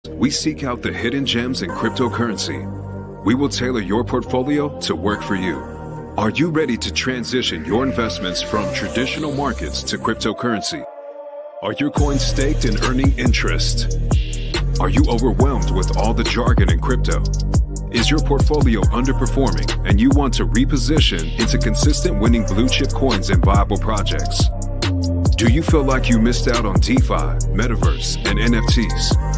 We seek out the hidden gems in cryptocurrency. We will tailor your portfolio to work for you. Are you ready to transition your investments from traditional markets to cryptocurrency? Are your coins staked and earning interest? Are you overwhelmed with all the jargon in crypto? Is your portfolio underperforming and you want to reposition into consistent winning blue chip coins and viable projects? Do you feel like you missed out on DeFi, Metaverse, and NFTs?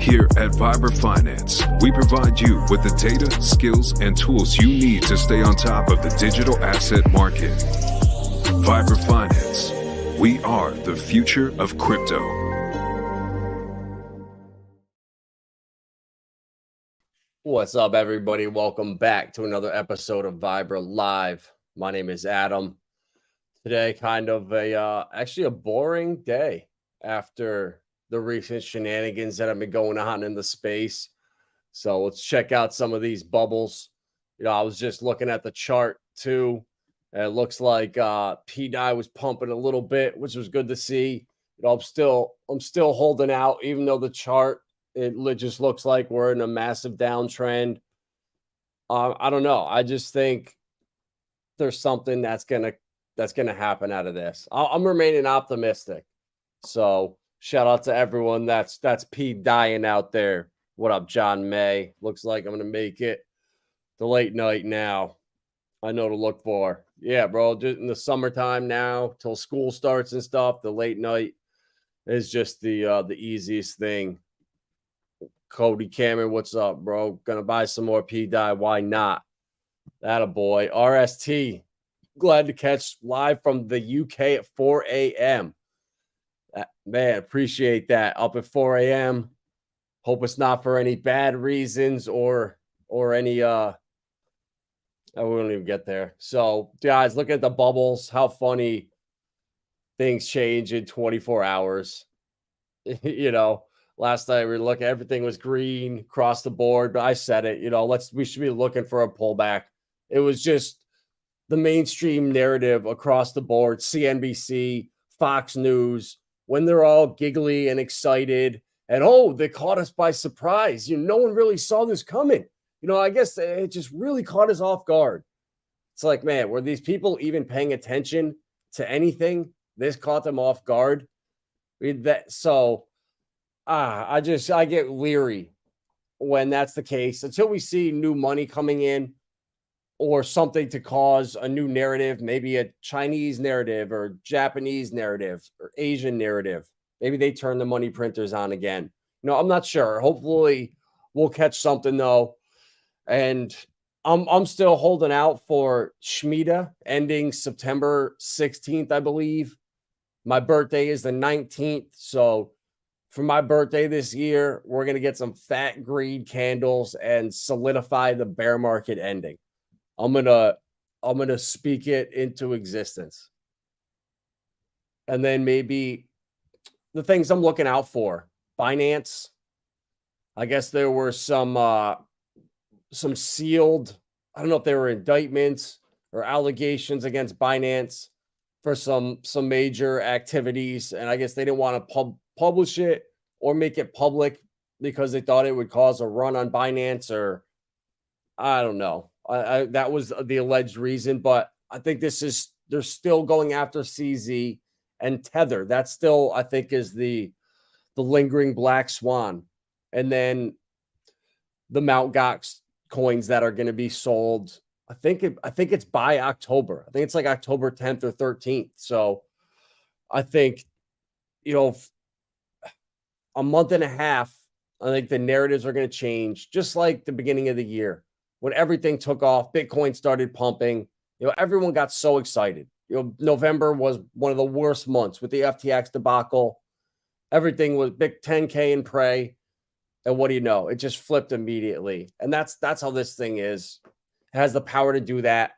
Here at Finance, we provide you with the data, skills, and tools you need to stay on top of the digital asset market. Finance, we are the future of crypto. What's up, everybody? Welcome back to another episode of Live. My name is Adam. Today, kind of actually a boring day after the recent shenanigans that have been going on in the space. So let's check out some of these bubbles. I was just looking at the chart too. And it looks like PDI was pumping a little bit, which was good to see. I'm still holding out, even though the chart it just looks like we're in a massive downtrend. I don't know. I just think there's something that's gonna happen out of this. I'm remaining optimistic. So shout out to everyone that's P dying out there. What up, John May? Looks like I'm gonna make it the late night now. I know to look for. Yeah, bro. Just in the summertime now, till school starts and stuff. The late night is just the easiest thing. Cody Cameron, what's up, bro? Gonna buy some more P dye. Why not? That a boy. RST. Glad to catch live from the UK at 4 a.m. Man, appreciate that. Up at 4 a.m. Hope it's not for any bad reasons or any we won't even get there. So, guys, look at the bubbles. How funny things change in 24 hours. Last night we were looking, everything was green across the board, but I said it, we should be looking for a pullback. It was just the mainstream narrative across the board, CNBC, Fox News, when they're all giggly and excited and, they caught us by surprise. No one really saw this coming. I guess it just really caught us off guard. It's like, man, were these people even paying attention to anything? This caught them off guard. I get leery when that's the case until we see new money coming in or something to cause a new narrative, maybe a Chinese narrative or Japanese narrative or Asian narrative. Maybe they turn the money printers on again. I'm not sure. Hopefully we'll catch something though. And I'm still holding out for Shemitah ending September 16th, I believe. My birthday is the 19th. So for my birthday this year, we're going to get some fat green candles and solidify the bear market ending. I'm going to speak it into existence. And then maybe the things I'm looking out for. Binance. I guess there were some sealed, I don't know if they were indictments or allegations against Binance for some major activities. And I guess they didn't want to publish it or make it public because they thought it would cause a run on Binance, or I don't know. That was the alleged reason, but I think they're still going after CZ and Tether. That still, I think, is the lingering black swan. And then the Mt. Gox coins that are going to be sold. I think it's by October. I think it's like October 10th or 13th. So I think, a month and a half, I think the narratives are going to change, just like the beginning of the year when everything took off, Bitcoin started pumping, everyone got so excited. November was one of the worst months with the FTX debacle. Everything was big 10K in prey. And what do you know? It just flipped immediately. And that's how this thing is. It has the power to do that.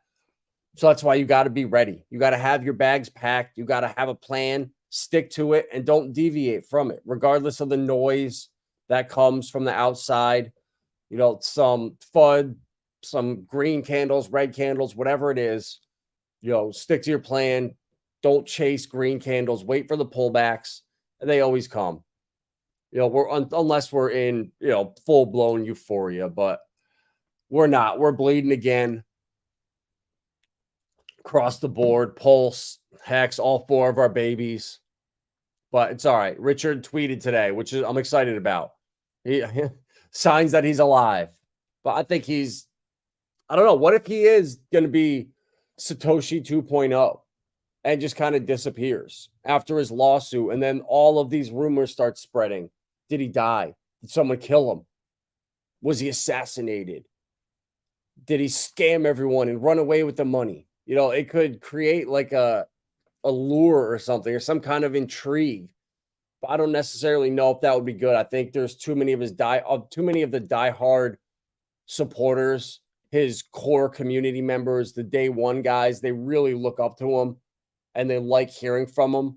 So that's why you got to be ready. You got to have your bags packed. You got to have a plan, stick to it, and don't deviate from it, regardless of the noise that comes from the outside. Some FUD, some green candles, red candles, whatever it is, stick to your plan. Don't chase green candles. Wait for the pullbacks, and they always come. You know, unless we're in, you know, full blown euphoria, but we're not. We're bleeding again across the board. Pulse, Hex, all four of our babies. But it's all right. Richard tweeted today, which is I'm excited about. He signs that he's alive. But I think I don't know. What if he is going to be Satoshi 2.0 and just kind of disappears after his lawsuit? And then all of these rumors start spreading. Did he die? Did someone kill him? Was he assassinated? Did he scam everyone and run away with the money? You know, it could create like a lure or something, or some kind of intrigue. But I don't necessarily know if that would be good. I think there's too many of the diehard supporters, his core community members, the day one guys. They really look up to him and they like hearing from him.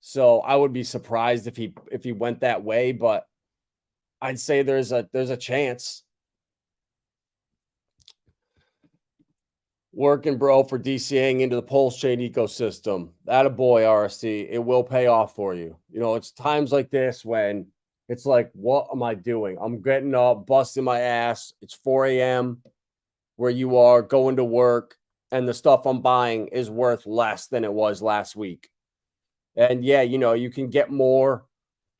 So I would be surprised if he went that way, but I'd say there's a chance. Working, bro, for DCAing into the Pulsechain ecosystem. Attaboy, RSC. It will pay off for you. You know, it's times like this when it's like, what am I doing? I'm getting up, busting my ass. It's 4 a.m. where you are, going to work, and the stuff I'm buying is worth less than it was last week. And yeah, you know, you can get more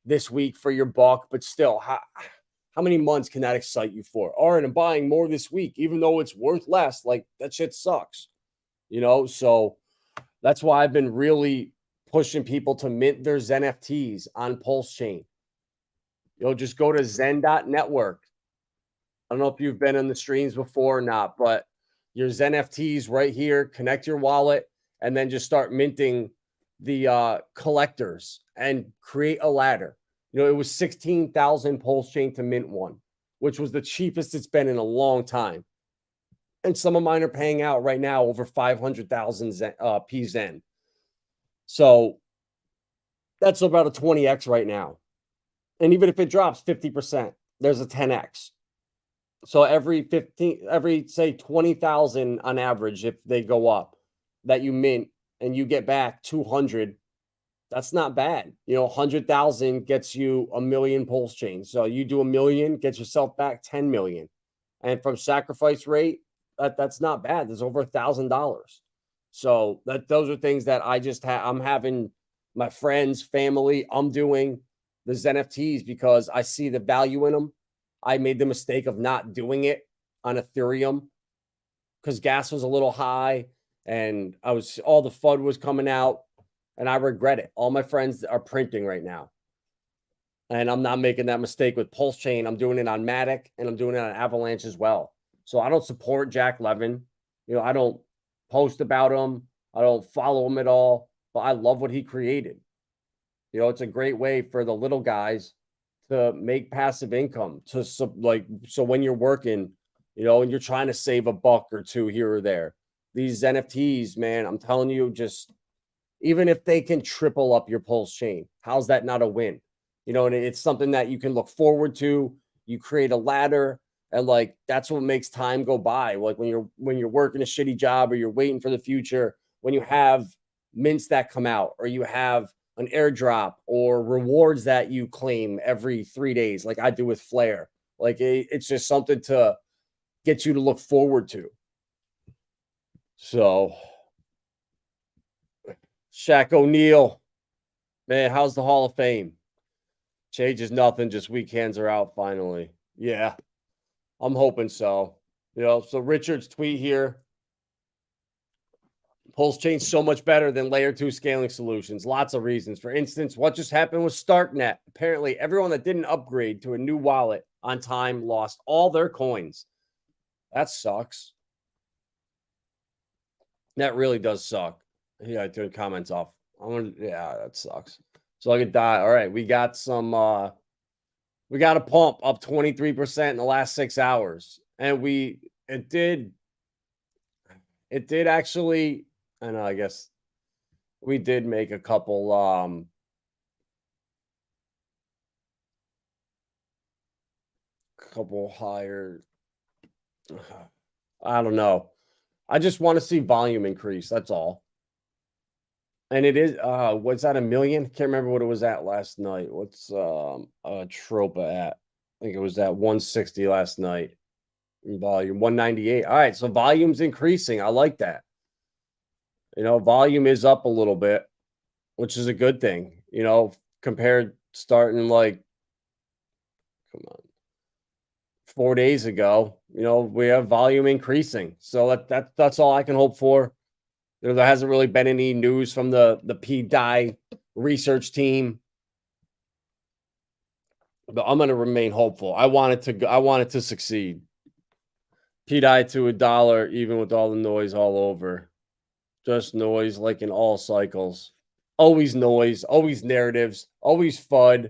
this week for your buck, but still, how many months can that excite you for? All right, I'm buying more this week, even though it's worth less. Like, that shit sucks, you know? So that's why I've been really pushing people to mint their Zen NFTs on Pulsechain. You know, just go to zen.network. I don't know if you've been in the streams before or not, but your Zen NFTs right here, connect your wallet, and then just start minting the collectors and create a ladder. You know, it was 16,000 Pulsechain to mint one, which was the cheapest it's been in a long time. And some of mine are paying out right now over 500,000 PZen. So that's about a 20x right now. And even if it drops 50%, there's a 10x. So every say 20,000 on average, if they go up, that you mint and you get back 200, that's not bad. You know, 100,000 gets you a million Pulsechain. So you do a million, get yourself back 10 million. And from sacrifice rate, that's not bad. There's over $1,000. So those are things that I just I'm having my friends, family, I'm doing the Zen NFTs because I see the value in them. I made the mistake of not doing it on Ethereum because gas was a little high and all the FUD was coming out. And I regret it. All my friends are printing right now. And I'm not making that mistake with Pulsechain. I'm doing it on Matic and I'm doing it on Avalanche as well. So I don't support Jack Levin. You know, I don't post about him. I don't follow him at all. But I love what he created. You know, it's a great way for the little guys to make passive income. So when you're working, you know, and you're trying to save a buck or two here or there, these NFTs, man, I'm telling you, just even if they can triple up your Pulsechain, how's that not a win? You know, and it's something that you can look forward to. You create a ladder, and like that's what makes time go by. Like when you're working a shitty job or you're waiting for the future, when you have mints that come out, or you have an airdrop or rewards that you claim every 3 days, like I do with Flare. Like it's just something to get you to look forward to. So Shaq O'Neal, man, how's the Hall of Fame? Changes nothing, just weekends are out finally. Yeah, I'm hoping so. You know, so Richard's tweet here. Pulsechain so much better than layer 2 scaling solutions. Lots of reasons. For instance, what just happened with StarkNet? Apparently, everyone that didn't upgrade to a new wallet on time lost all their coins. That sucks. That really does suck. Yeah, I turned comments off. Yeah, that sucks. So I could die. All right, we got we got a pump up 23% in the last 6 hours. And it did actually, I know, I guess we did make a couple higher. I don't know. I just want to see volume increase. That's all. And it is, what's that, a million? Can't remember what it was at last night. What's Tropa at? I think it was at 160 last night in volume, 198. All right, so volume's increasing. I like that. Volume is up a little bit, which is a good thing, compared starting like, come on, 4 days ago, we have volume increasing. So that's all I can hope for. There hasn't really been any news from the PDI research team, but I'm going to remain hopeful. I want it to succeed. PDI to $1, even with all the noise all over. Just noise, like in all cycles. Always noise, always narratives, always FUD.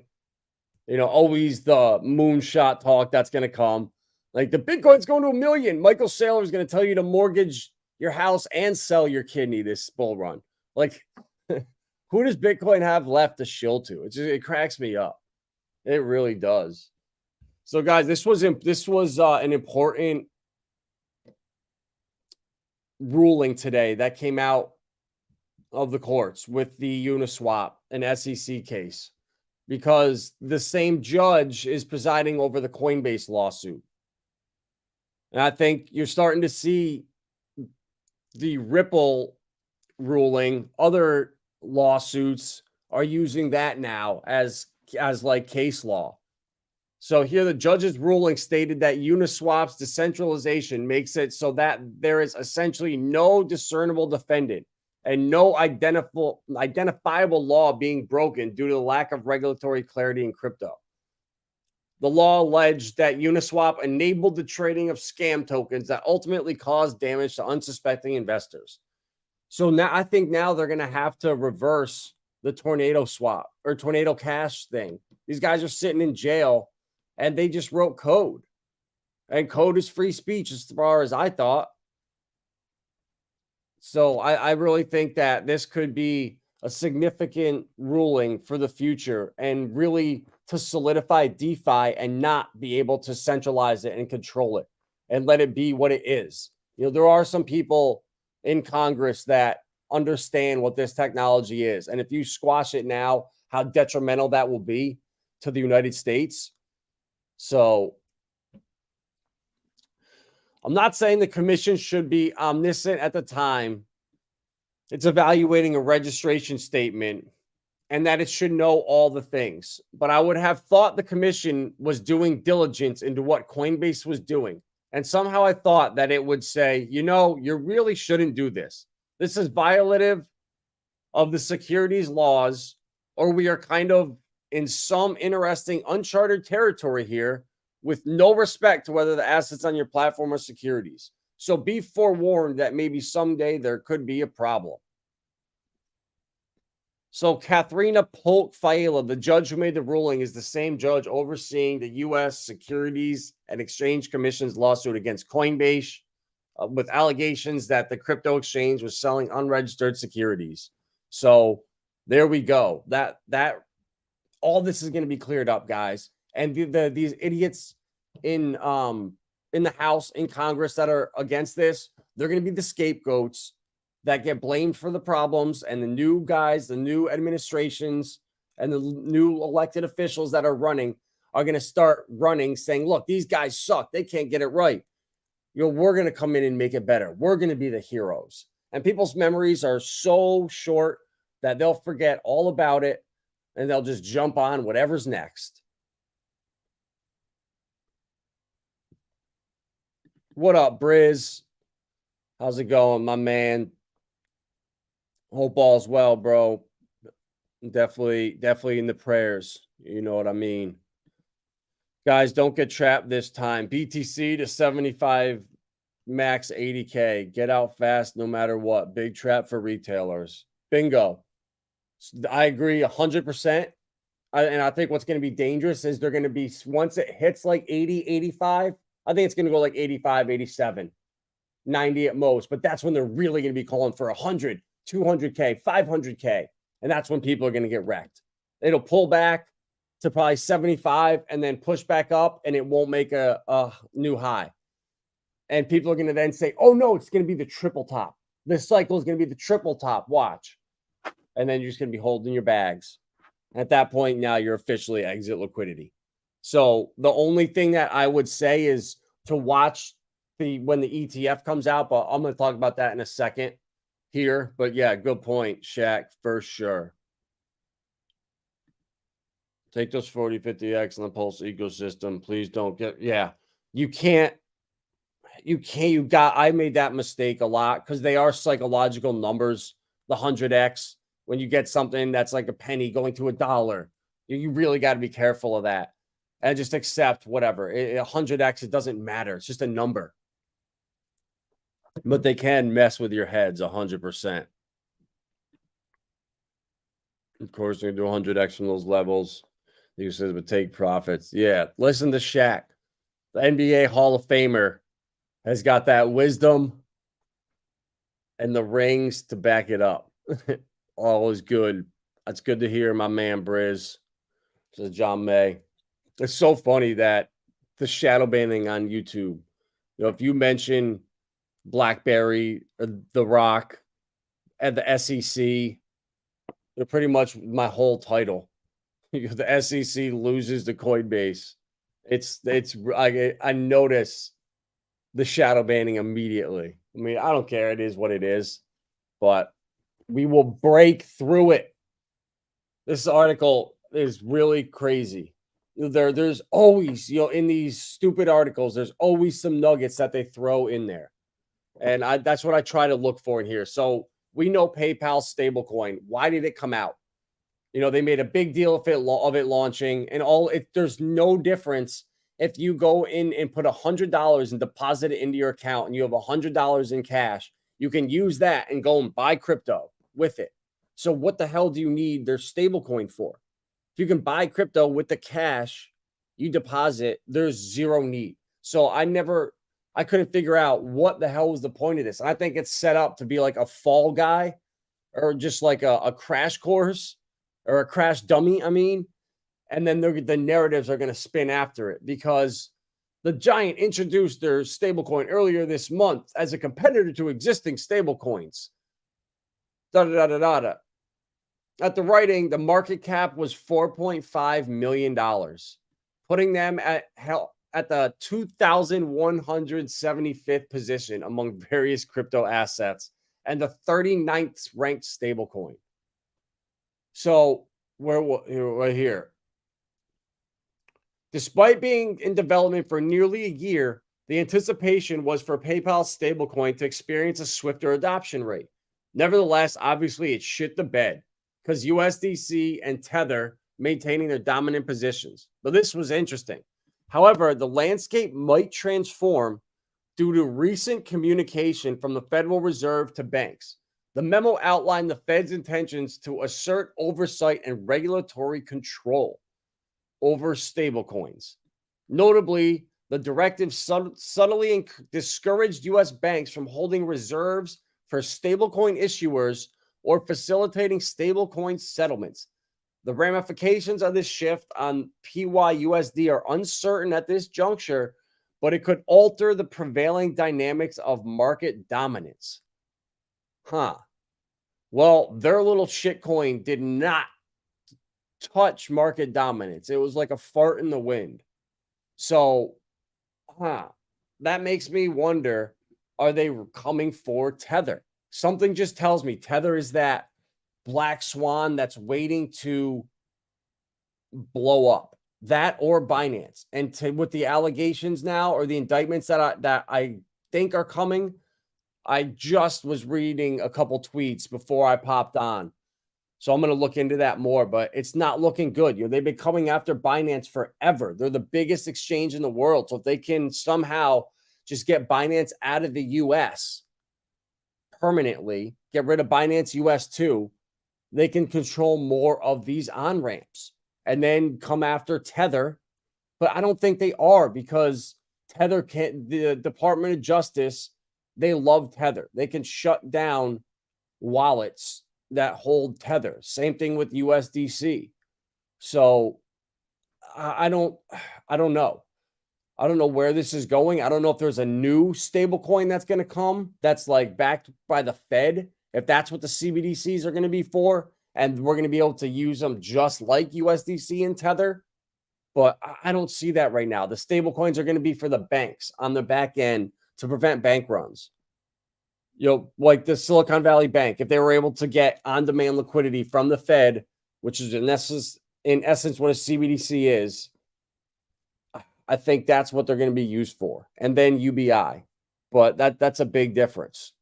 Always the moonshot talk that's going to come. Like the Bitcoin's going to $1 million. Michael Saylor is going to tell you to mortgage your house and sell your kidney this bull run. Like, who does Bitcoin have left to shill to? It cracks me up. It really does. So, guys, this was an important ruling today that came out of the courts with the Uniswap and SEC case, because the same judge is presiding over the Coinbase lawsuit. And I think you're starting to see the Ripple ruling. Other lawsuits are using that now as like case law. So here the judge's ruling stated that Uniswap's decentralization makes it so that there is essentially no discernible defendant and no identifiable law being broken due to the lack of regulatory clarity in crypto. The law alleged that Uniswap enabled the trading of scam tokens that ultimately caused damage to unsuspecting investors. So now I think they're going to have to reverse the Tornado swap or Tornado Cash thing. These guys are sitting in jail and they just wrote code. And code is free speech as far as I thought. So I really think that this could be a significant ruling for the future and really to solidify DeFi and not be able to centralize it and control it and let it be what it is. There are some people in Congress that understand what this technology is. And if you squash it now, how detrimental that will be to the United States. So I'm not saying the commission should be omniscient at the time it's evaluating a registration statement and that it should know all the things. But I would have thought the commission was doing diligence into what Coinbase was doing. And somehow I thought that it would say, you really shouldn't do this. This is violative of the securities laws, or we are kind of in some interesting uncharted territory here with no respect to whether the assets on your platform are securities. So be forewarned that maybe someday there could be a problem. So Katharina Polk-Fiala, the judge who made the ruling, is the same judge overseeing the U.S. Securities and Exchange Commission's lawsuit against Coinbase with allegations that the crypto exchange was selling unregistered securities. So there we go. That all this is going to be cleared up, guys. And these idiots in the House, in Congress that are against this, they're going to be the scapegoats that get blamed for the problems, and the new guys, the new administrations, and the new elected officials that are running are going to start running saying, look, these guys suck. They can't get it right. We're going to come in and make it better. We're going to be the heroes. And people's memories are so short that they'll forget all about it and they'll just jump on whatever's next. What up, Briz? How's it going, my man? Hope all's well, bro. Definitely in the prayers. You know what I mean? Guys, don't get trapped this time. BTC to 75, max 80K. Get out fast no matter what. Big trap for retailers. Bingo. I agree 100%. And I think what's going to be dangerous is they're going to be, once it hits like 80, 85, I think it's going to go like 85, 87, 90 at most. But that's when they're really going to be calling for 100, 200K, 500K. And that's when people are going to get wrecked. It'll pull back to probably 75 and then push back up, and it won't make a new high. And people are going to then say, oh, no, it's going to be the triple top. This cycle is going to be the triple top. Watch. and then you're just going to be holding your bags. At that point, now you're officially exit liquidity. So the only thing that I would say is to watch when the ETF comes out, but I'm going to talk about that in a second here. But yeah, good point, Shaq, for sure. Take those 40, 50X in the Pulse ecosystem. Please don't get, you can't, I made that mistake a lot because they are psychological numbers. The 100X, when you get something that's like a penny going to $1, you really got to be careful of that and just accept whatever. 100X, it doesn't matter. It's just a number. But they can mess with your heads 100%. Of course, they're going to do 100X from those levels. You said would take profits. Yeah, listen to Shaq. The NBA Hall of Famer has got that wisdom and the rings to back it up. All is good. That's good to hear, my man Briz. Says John May. It's so funny that the shadow banning on YouTube. If you mention BlackBerry, The Rock, and the SEC, they're pretty much my whole title. The SEC loses to Coinbase. I notice the shadow banning immediately. I mean, I don't care. It is what it is, but we will break through it. This article is really crazy. There's always, in these stupid articles, there's always some nuggets that they throw in there. And that's what I try to look for in here. So we know PayPal stablecoin. Why did it come out? They made a big deal of it launching and there's no difference if you go in and put $100 and deposit it into your account and you have $100 in cash. You can use that and go and buy crypto with it. So what the hell do you need their stablecoin for? If you can buy crypto with the cash you deposit, there's zero need. So I couldn't figure out what the hell was the point of this. And I think it's set up to be like a fall guy or just like a crash course or a crash dummy, and then the narratives are going to spin after it because the Giant introduced their stablecoin earlier this month as a competitor to existing stablecoins. At the writing, the market cap was $4.5 million, putting them at the 2,175th position among various crypto assets and the 39th ranked stablecoin. So we're here. Despite being in development for nearly a year, the anticipation was for PayPal's stablecoin to experience a swifter adoption rate. Nevertheless, obviously, it shit the bed because USDC and Tether maintaining their dominant positions. But this was interesting. However, the landscape might transform due to recent communication from the Federal Reserve to banks. The memo outlined the Fed's intentions to assert oversight and regulatory control over stablecoins. Notably, the directive subtly discouraged U.S. banks from holding reserves for stablecoin issuers or facilitating stablecoin settlements. The ramifications of this shift on PYUSD are uncertain at this juncture, but it could alter the prevailing dynamics of market dominance. Well, their little shitcoin did not touch market dominance. It was like a fart in the wind. So, that makes me wonder, are they coming for Tether? Something just tells me Tether is that black swan that's waiting to blow up. That or Binance. And with the allegations now or the indictments that I think are coming, I just was reading a couple tweets before I popped on. So I'm going to look into that more, but it's not looking good. They've been coming after Binance forever. They're the biggest exchange in the world. So if they can somehow just get Binance out of the US permanently, get rid of Binance US too, they can control more of these on-ramps and then come after Tether. But I don't think they are because Tether can't, the Department of Justice, they love Tether. They can shut down wallets that hold Tether. Same thing with USDC. So I don't know. I don't know where this is going. I don't know if there's a new stable coin that's going to come that's like backed by the Fed. If that's what the CBDCs are going to be for, and we're going to be able to use them just like USDC and Tether. But I don't see that right now. The stable coins are going to be for the banks on the back end to prevent bank runs. Like the Silicon Valley Bank, if they were able to get on-demand liquidity from the Fed, which is in essence what a CBDC is, I think that's what they're going to be used for. And then UBI. But that's a big difference.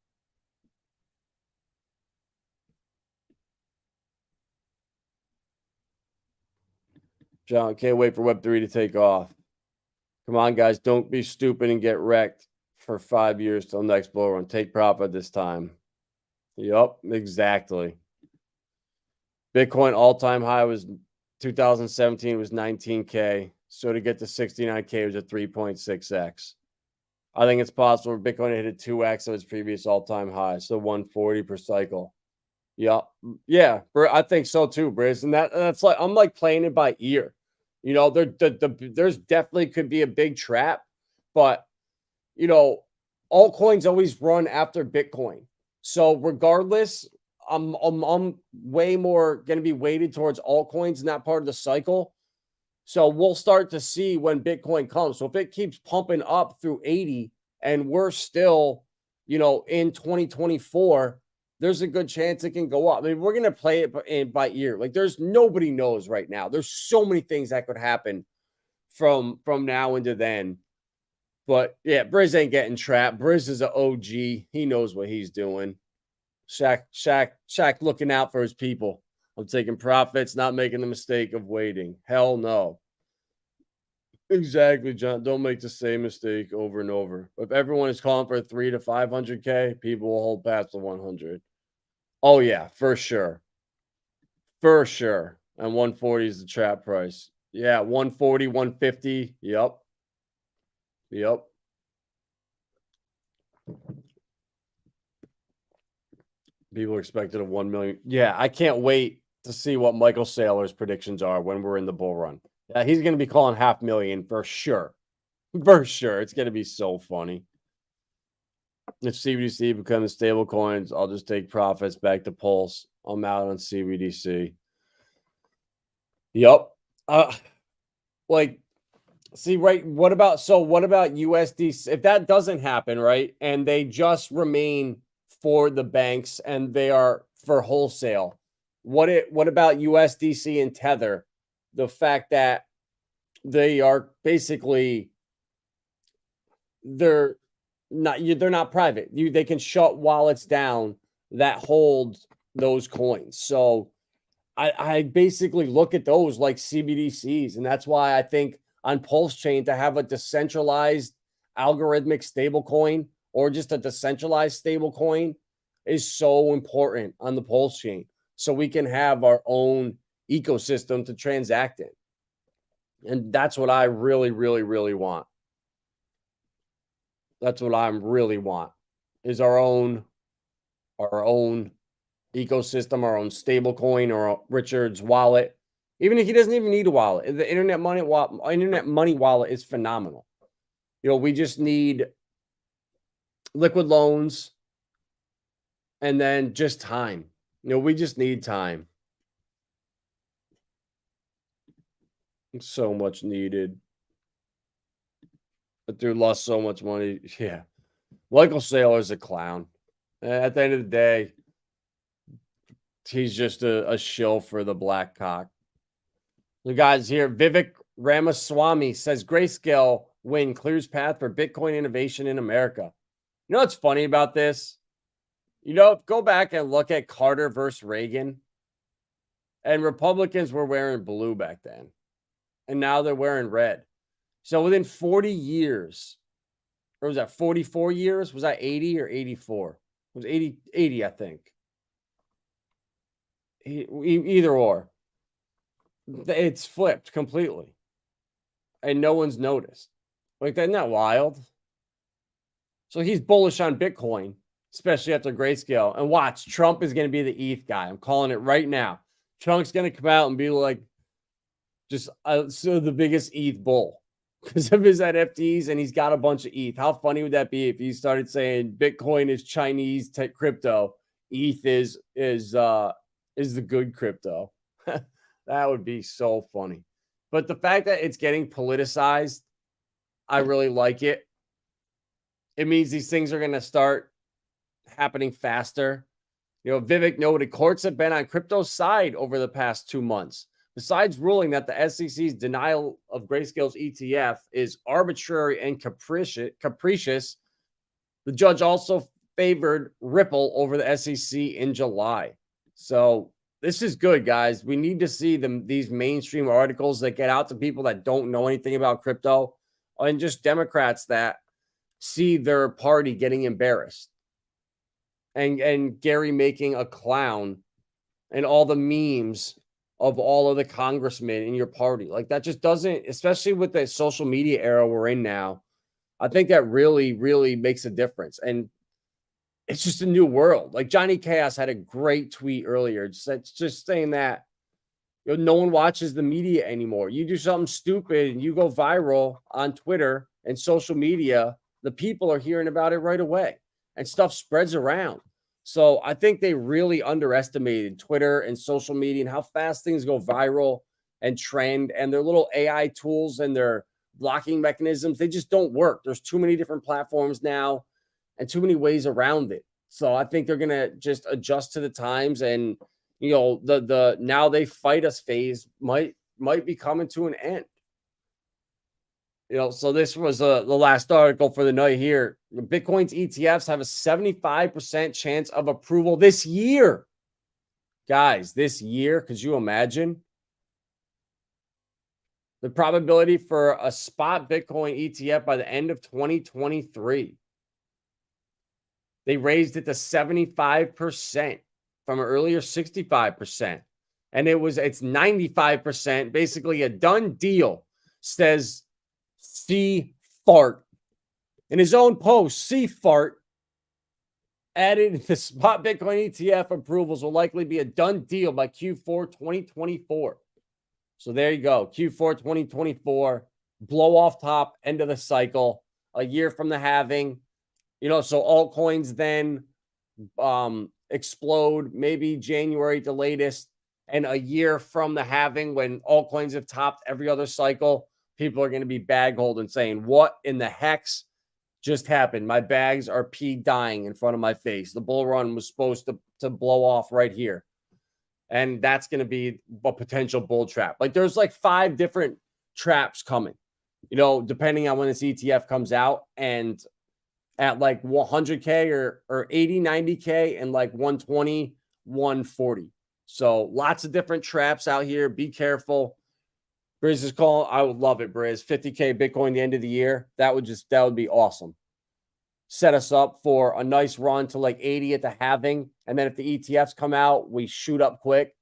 John, can't wait for Web3 to take off. Come on, guys. Don't be stupid and get wrecked for 5 years till next bull run. Take profit this time. Yup, exactly. Bitcoin all-time high was 2017 was 19K. So to get to 69K was a 3.6x. I think it's possible for Bitcoin to hit a 2x of its previous all-time high. So 140 per cycle. Yeah. I think so too, Briz. And that's like I'm like playing it by ear. There's definitely could be a big trap, but altcoins always run after Bitcoin. So regardless, I'm way more going to be weighted towards altcoins in that part of the cycle. So we'll start to see when Bitcoin comes. So if it keeps pumping up through 80 and we're still, in 2024, there's a good chance it can go up. I mean, we're going to play it by ear. Like there's nobody knows right now. There's so many things that could happen from now into then. But yeah, Briz ain't getting trapped. Briz is an OG. He knows what he's doing. Shaq looking out for his people. I'm taking profits, not making the mistake of waiting. Hell no. Exactly, John. Don't make the same mistake over and over. If everyone is calling for 3 to 500K, people will hold past the 100. Oh, yeah, for sure. For sure. And 140 is the trap price. Yeah, 140, 150. Yep. People expected a 1 million. Yeah, I can't wait to see what Michael Saylor's predictions are when we're in the bull run. Yeah, he's going to be calling 500,000 for sure. For sure. It's going to be so funny. If CBDC becomes stable coins, I'll just take profits back to Pulse. I'm out on CBDC. Yep. See, right? What about USDC? If that doesn't happen, right, and they just remain for the banks and they are for wholesale, what about USDC and Tether? The fact that they are basically they're not private. They can shut wallets down that hold those coins. So I basically look at those like CBDCs, and that's why I think on Pulsechain to have a decentralized algorithmic stablecoin or just a decentralized stablecoin is so important on the Pulsechain, so we can have our own ecosystem to transact in. And that's what I really, really, really want. That's what I really want is our own ecosystem, our own stablecoin or Richard's wallet. Even if he doesn't even need a wallet, the internet money wallet is phenomenal. We just need liquid loans and then just time. We just need time. So much needed. But dude lost so much money. Yeah. Michael Saylor's a clown. At the end of the day, he's just a shill for the black cock. The guys here, Vivek Ramaswamy says Grayscale win clears path for Bitcoin innovation in America. You know what's funny about this? Go back and look at Carter versus Reagan. And Republicans were wearing blue back then. And now they're wearing red. So within 40 years, or was that 44 years? Was that 80 or 84? It was 80, I think. Either or. It's flipped completely. And no one's noticed. Like, isn't that wild? So he's bullish on Bitcoin, especially after Grayscale. And watch, Trump is going to be the ETH guy. I'm calling it right now. Trump's going to come out and be like, so the biggest ETH bull because of his NFTs, and he's got a bunch of ETH. How funny would that be if he started saying Bitcoin is Chinese crypto, ETH is is the good crypto. That would be so funny. But the fact that it's getting politicized, I really like it. It means these things are going to start happening faster. Vivek noted courts have been on crypto's side over the past 2 months. Besides ruling that the SEC's denial of Grayscale's ETF is arbitrary and capricious, the judge also favored Ripple over the SEC in July. So this is good, guys. We need to see these mainstream articles that get out to people that don't know anything about crypto, and just Democrats that see their party getting embarrassed. And Gary making a clown and all the memes of all of the congressmen in your party. Like, that just doesn't, especially with the social media era we're in now, I think that really, really makes a difference. And it's just a new world. Like, Johnny Chaos had a great tweet earlier, just saying that no one watches the media anymore. You do something stupid and you go viral on Twitter and social media, the people are hearing about it right away and stuff spreads around. So I think they really underestimated Twitter and social media and how fast things go viral and trend, and their little AI tools and their blocking mechanisms, they just don't work. There's too many different platforms now and too many ways around it. So I think they're going to just adjust to the times, and the now they fight us phase might be coming to an end. So this was the last article for the night here. Bitcoin's ETFs have a 75% chance of approval this year. Guys, this year, could you imagine? The probability for a spot Bitcoin ETF by the end of 2023. They raised it to 75% from an earlier 65%. And it's 95%, basically a done deal, says C Fart. In his own post, C Fart added the spot Bitcoin ETF approvals will likely be a done deal by Q4 2024. So there you go. Q4 2024, blow off top, end of the cycle, a year from the halving. So altcoins then explode, maybe January at the latest, and a year from the halving, when altcoins have topped every other cycle, people are going to be bag holding, saying, what in the hex just happened? My bags are dying in front of my face. The bull run was supposed to blow off right here. And that's going to be a potential bull trap. Like, there's like 5 different traps coming, depending on when this ETF comes out, and at like 100K or 80, 90K and like 120, 140. So lots of different traps out here. Be careful. Briz is calling. I would love it, Briz. 50K Bitcoin the end of the year. That would be awesome. Set us up for a nice run to like 80 at the halving. And then if the ETFs come out, we shoot up quick.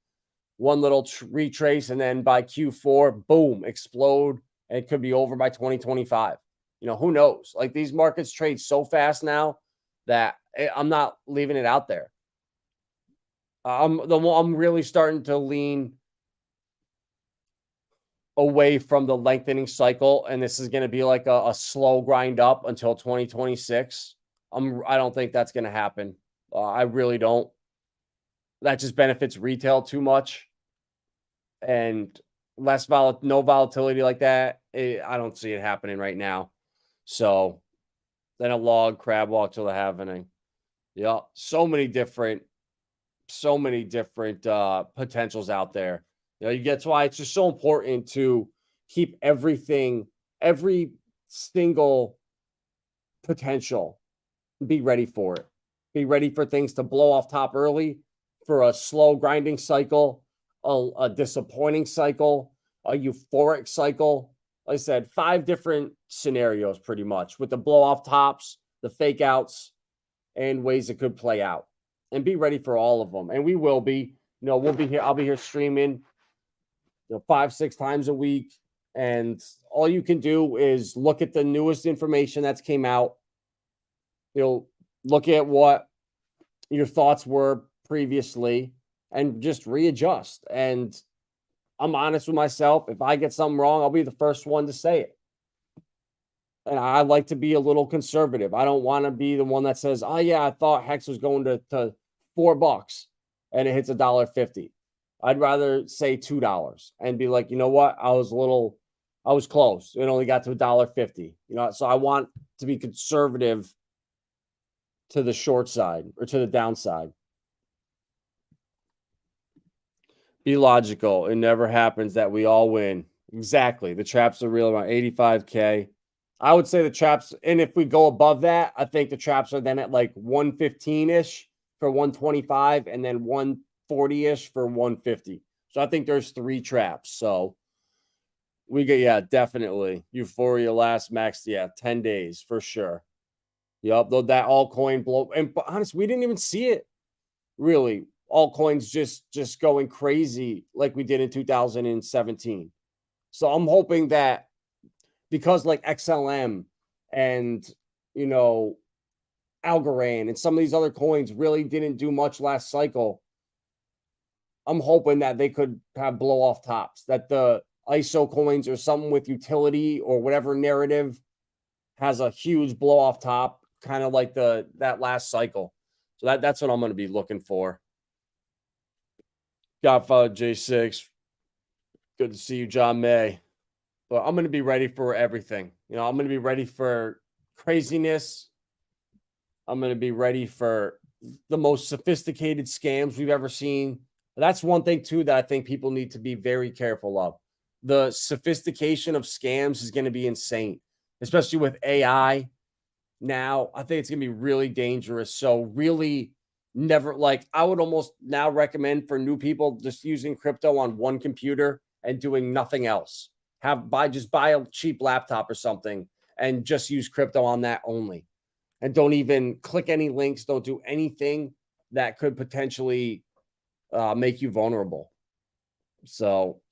One little retrace, and then by Q4, boom, explode. And it could be over by 2025. Who knows? Like, these markets trade so fast now that I'm not leaving it out there. I'm really starting to lean away from the lengthening cycle, and this is going to be like a slow grind up until 2026. I don't think that's going to happen. I really don't. That just benefits retail too much, and no volatility like that. I don't see it happening right now. So then a log crab walk till the halving. Yeah, so many different potentials out there. That's why it's just so important to keep every single potential, be ready for it. Be ready for things to blow off top early, for a slow grinding cycle, a disappointing cycle, a euphoric cycle. Like I said, 5 different scenarios pretty much, with the blow off tops, the fake outs, and ways it could play out. And be ready for all of them. And we will be. We'll be here. I'll be here streaming 5-6 times a week. And all you can do is look at the newest information that's came out. Look at what your thoughts were previously and just readjust. And I'm honest with myself. If I get something wrong, I'll be the first one to say it. And I like to be a little conservative. I don't want to be the one that says, oh yeah, I thought Hex was going to $4. and it hits $1.50. I'd rather say $2 and be like, you know what? I was close. It only got to $1.50. You know, so I want to be conservative to the short side or to the downside. Be logical. It never happens that we all win. Exactly. The traps are real around 85K. I would say the traps, and if we go above that, I think the traps are then at like 115-ish for 125 and then 140-ish for 150. So I think there's 3 traps. So we get, yeah, definitely. Euphoria last max, yeah, 10 days for sure. You upload that altcoin blow. And honestly, we didn't even see it really. Altcoins just going crazy like we did in 2017. So I'm hoping that because like XLM and, you know, Algorand and some of these other coins really didn't do much last cycle, I'm hoping that they could have blow off tops, that the ISO coins or something with utility or whatever narrative has a huge blow off top, kind of like that last cycle. So that's what I'm going to be looking for. Godfather J6. Good to see you, John May. But I'm going to be ready for everything. You know, I'm going to be ready for craziness. I'm going to be ready for the most sophisticated scams we've ever seen. That's one thing, too, that I think people need to be very careful of. The sophistication of scams is going to be insane, especially with AI. Now, I think it's going to be really dangerous. So really never, like, I would almost now recommend for new people just using crypto on one computer and doing nothing else. Just buy a cheap laptop or something and just use crypto on that only. And don't even click any links. Don't do anything that could potentially make you vulnerable. So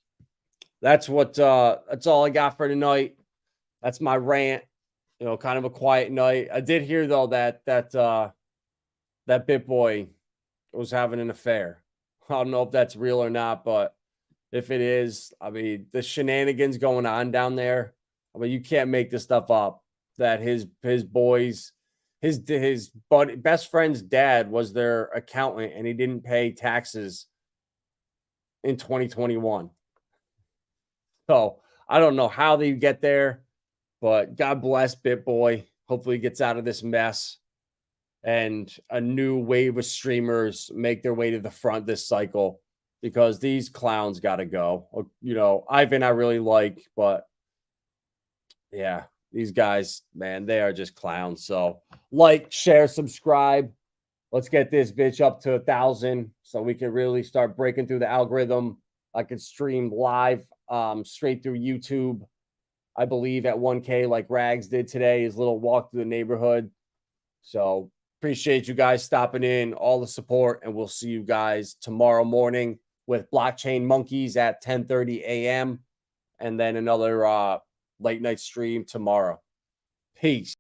that's all I got for tonight. That's my rant. You know, kind of a quiet night. I did hear though that BitBoy was having an affair. I don't know if that's real or not, but if it is, I mean, the shenanigans going on down there. I mean, you can't make this stuff up. That his boys, his best friend's dad was their accountant, and he didn't pay taxes in 2021. So I don't know how they get there, but God bless BitBoy. Hopefully, he gets out of this mess, and a new wave of streamers make their way to the front this cycle, because these clowns got to go. You know, Ivan I really like, but yeah, these guys, man, they are just clowns. So like, share, subscribe. Let's get this bitch up to 1,000 so we can really start breaking through the algorithm. I could stream live straight through YouTube, I believe, at 1K like Rags did today, his little walk through the neighborhood. So appreciate you guys stopping in, all the support, and we'll see you guys tomorrow morning with Blockchain Monkeys at 10:30 a.m. and then another late night stream tomorrow. Peace.